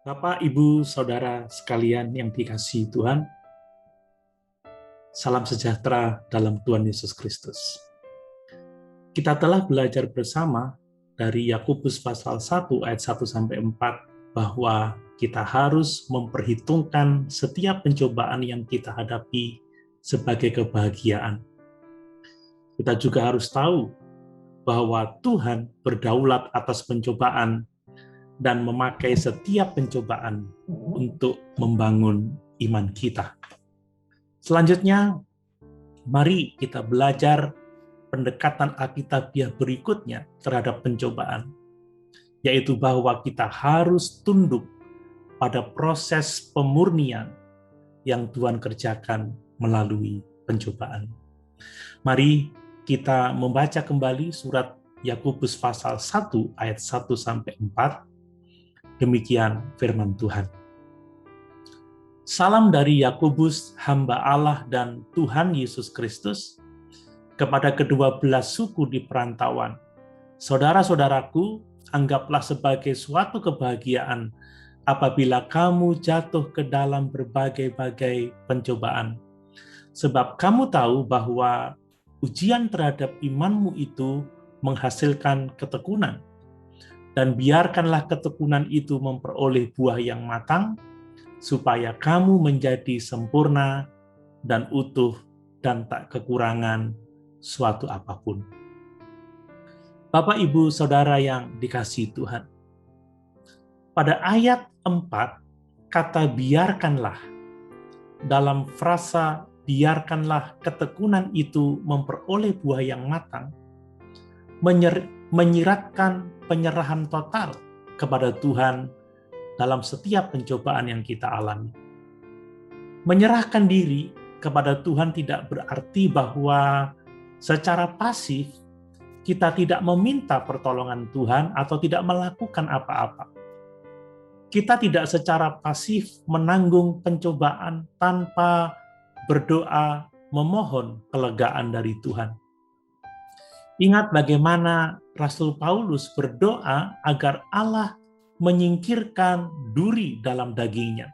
Bapak, Ibu, Saudara sekalian yang dikasihi Tuhan, salam sejahtera dalam Tuhan Yesus Kristus. Kita telah belajar bersama dari Yakobus pasal 1 ayat 1-4 bahwa kita harus memperhitungkan setiap pencobaan yang kita hadapi sebagai kebahagiaan. Kita juga harus tahu bahwa Tuhan berdaulat atas pencobaan dan memakai setiap pencobaan untuk membangun iman kita. Selanjutnya, mari kita belajar pendekatan Alkitabiah berikutnya terhadap pencobaan, yaitu bahwa kita harus tunduk pada proses pemurnian yang Tuhan kerjakan melalui pencobaan. Mari kita membaca kembali surat Yakobus pasal 1 ayat 1-4. Demikian firman Tuhan. Salam dari Yakobus, hamba Allah dan Tuhan Yesus Kristus, kepada kedua belas suku di perantauan. Saudara-saudaraku, anggaplah sebagai suatu kebahagiaan apabila kamu jatuh ke dalam berbagai-bagai pencobaan. Sebab kamu tahu bahwa ujian terhadap imanmu itu menghasilkan ketekunan. Dan biarkanlah ketekunan itu memperoleh buah yang matang, supaya kamu menjadi sempurna dan utuh dan tak kekurangan suatu apapun. Bapak, Ibu, Saudara yang dikasihi Tuhan, pada ayat 4, kata biarkanlah, dalam frasa biarkanlah ketekunan itu memperoleh buah yang matang, menyiratkan penyerahan total kepada Tuhan dalam setiap pencobaan yang kita alami. Menyerahkan diri kepada Tuhan tidak berarti bahwa secara pasif kita tidak meminta pertolongan Tuhan atau tidak melakukan apa-apa. Kita tidak secara pasif menanggung pencobaan tanpa berdoa memohon kelegaan dari Tuhan. Ingat bagaimana Rasul Paulus berdoa agar Allah menyingkirkan duri dalam dagingnya.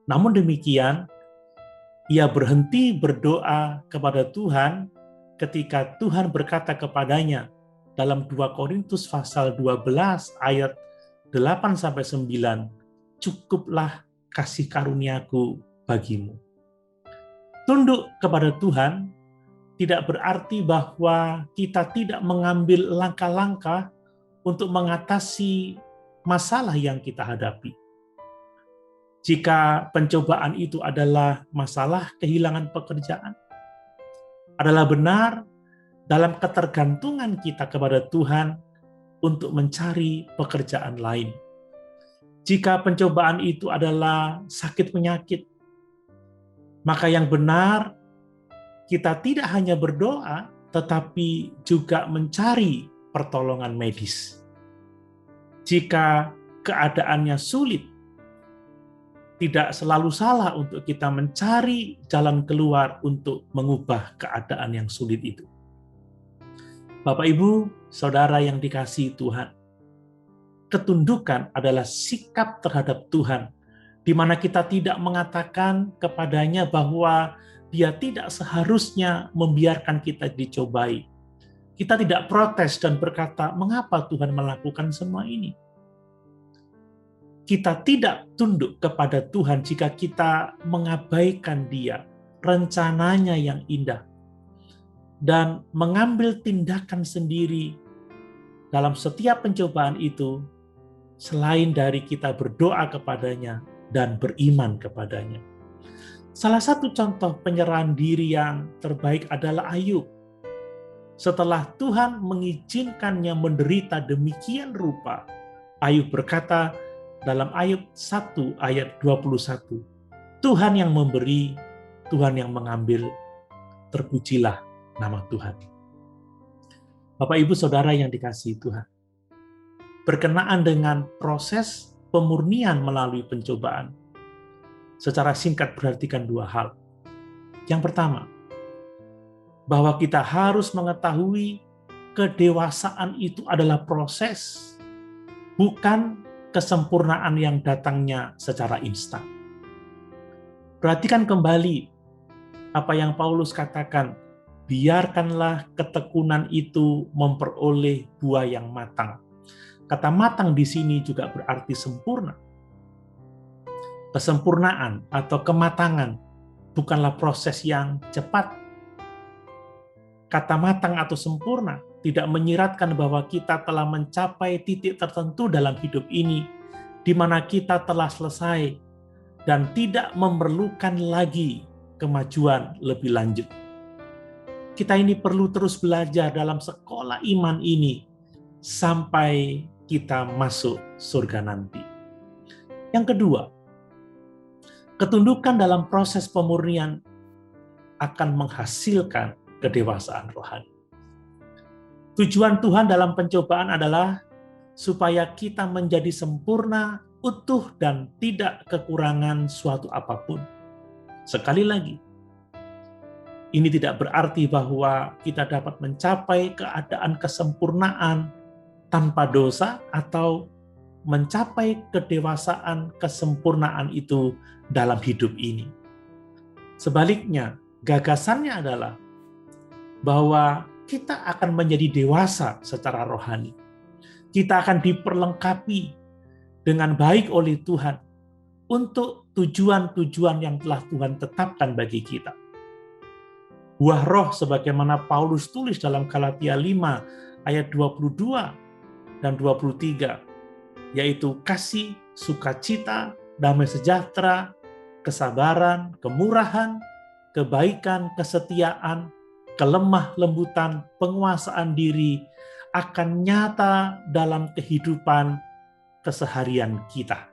Namun demikian, ia berhenti berdoa kepada Tuhan ketika Tuhan berkata kepadanya dalam 2 Korintus pasal 12 ayat 8-9, cukuplah kasih karuniaku bagimu. Tunduk kepada Tuhan tidak berarti bahwa kita tidak mengambil langkah-langkah untuk mengatasi masalah yang kita hadapi. Jika pencobaan itu adalah masalah kehilangan pekerjaan, adalah benar dalam ketergantungan kita kepada Tuhan untuk mencari pekerjaan lain. Jika pencobaan itu adalah sakit penyakit, maka yang benar kita tidak hanya berdoa, tetapi juga mencari pertolongan medis. Jika keadaannya sulit, tidak selalu salah untuk kita mencari jalan keluar untuk mengubah keadaan yang sulit itu. Bapak, Ibu, Saudara yang dikasihi Tuhan, ketundukan adalah sikap terhadap Tuhan, di mana kita tidak mengatakan kepadanya bahwa Dia tidak seharusnya membiarkan kita dicobai. Kita tidak protes dan berkata, mengapa Tuhan melakukan semua ini? Kita tidak tunduk kepada Tuhan jika kita mengabaikan Dia, rencananya yang indah, dan mengambil tindakan sendiri dalam setiap pencobaan itu, selain dari kita berdoa kepadanya dan beriman kepadanya. Salah satu contoh penyerahan diri yang terbaik adalah Ayub. Setelah Tuhan mengizinkannya menderita demikian rupa, Ayub berkata dalam Ayub 1 ayat 21, Tuhan yang memberi, Tuhan yang mengambil, terpujilah nama Tuhan. Bapak, Ibu, Saudara yang dikasihi Tuhan, berkenaan dengan proses pemurnian melalui pencobaan, secara singkat berartikan dua hal. Yang pertama, bahwa kita harus mengetahui kedewasaan itu adalah proses, bukan kesempurnaan yang datangnya secara instan. Perhatikan kembali apa yang Paulus katakan, biarkanlah ketekunan itu memperoleh buah yang matang. Kata matang di sini juga berarti sempurna. Kesempurnaan atau kematangan bukanlah proses yang cepat. Kata matang atau sempurna tidak menyiratkan bahwa kita telah mencapai titik tertentu dalam hidup ini, di mana kita telah selesai dan tidak memerlukan lagi kemajuan lebih lanjut. Kita ini perlu terus belajar dalam sekolah iman ini sampai kita masuk surga nanti. Yang kedua, ketundukan dalam proses pemurnian akan menghasilkan kedewasaan rohani. Tujuan Tuhan dalam pencobaan adalah supaya kita menjadi sempurna, utuh, dan tidak kekurangan suatu apapun. Sekali lagi, ini tidak berarti bahwa kita dapat mencapai keadaan kesempurnaan tanpa dosa atau mencapai kedewasaan kesempurnaan itu dalam hidup ini. Sebaliknya, gagasannya adalah bahwa kita akan menjadi dewasa secara rohani. Kita akan diperlengkapi dengan baik oleh Tuhan untuk tujuan-tujuan yang telah Tuhan tetapkan bagi kita. Buah roh sebagaimana Paulus tulis dalam Galatia 5 ayat 22 dan 23, yaitu kasih, sukacita, damai sejahtera, kesabaran, kemurahan, kebaikan, kesetiaan, kelemah lembutan, penguasaan diri akan nyata dalam kehidupan keseharian kita.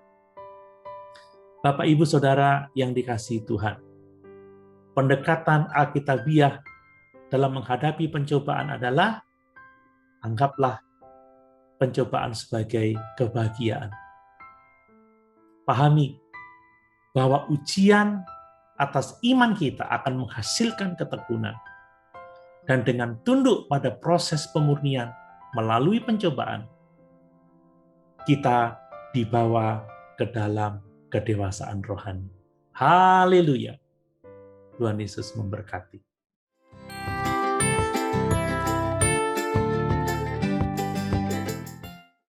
Bapak, Ibu, Saudara yang dikasihi Tuhan, pendekatan Alkitabiah dalam menghadapi pencobaan adalah anggaplah pencobaan sebagai kebahagiaan. Pahami bahwa ujian atas iman kita akan menghasilkan ketekunan. Dan dengan tunduk pada proses pemurnian melalui pencobaan, kita dibawa ke dalam kedewasaan rohani. Haleluya. Tuhan Yesus memberkati.